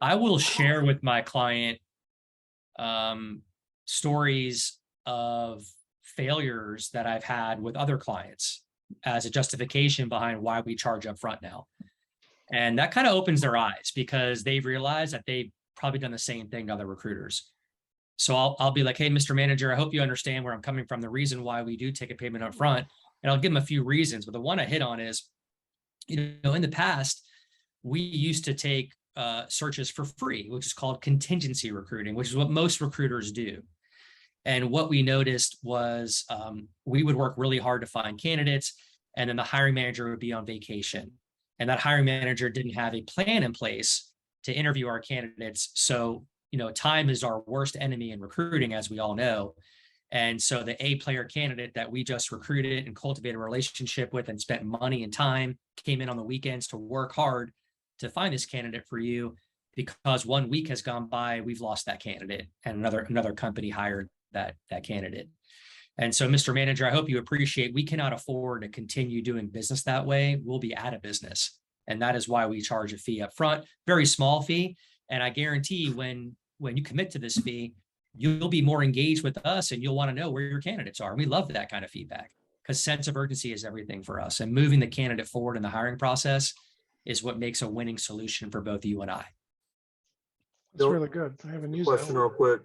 I will share with my client stories of failures that I've had with other clients as a justification behind why we charge up front now. And that kind of opens their eyes because they've realized that they've probably done the same thing to other recruiters. So I'll be like, hey, Mr. Manager, I hope you understand where I'm coming from, the reason why we do take a payment up front. And I'll give them a few reasons. But the one I hit on is, in the past, we used to take searches for free, which is called contingency recruiting, which is what most recruiters do. And what we noticed was we would work really hard to find candidates, and then the hiring manager would be on vacation. And that hiring manager didn't have a plan in place to interview our candidates. So, time is our worst enemy in recruiting, as we all know. And so the A player candidate that we just recruited and cultivated a relationship with and spent money and time, came in on the weekends to work hard to find this candidate for you, because 1 week has gone by, we've lost that candidate and another company hired that candidate. And so, Mr. Manager, I hope you appreciate, we cannot afford to continue doing business that way. We'll be out of business. And that is why we charge a fee up front, very small fee. And I guarantee when you commit to this fee, you'll be more engaged with us and you'll want to know where your candidates are. And we love that kind of feedback because sense of urgency is everything for us. And moving the candidate forward in the hiring process is what makes a winning solution for both you and I. That's really good. I haven't used Question that real quick.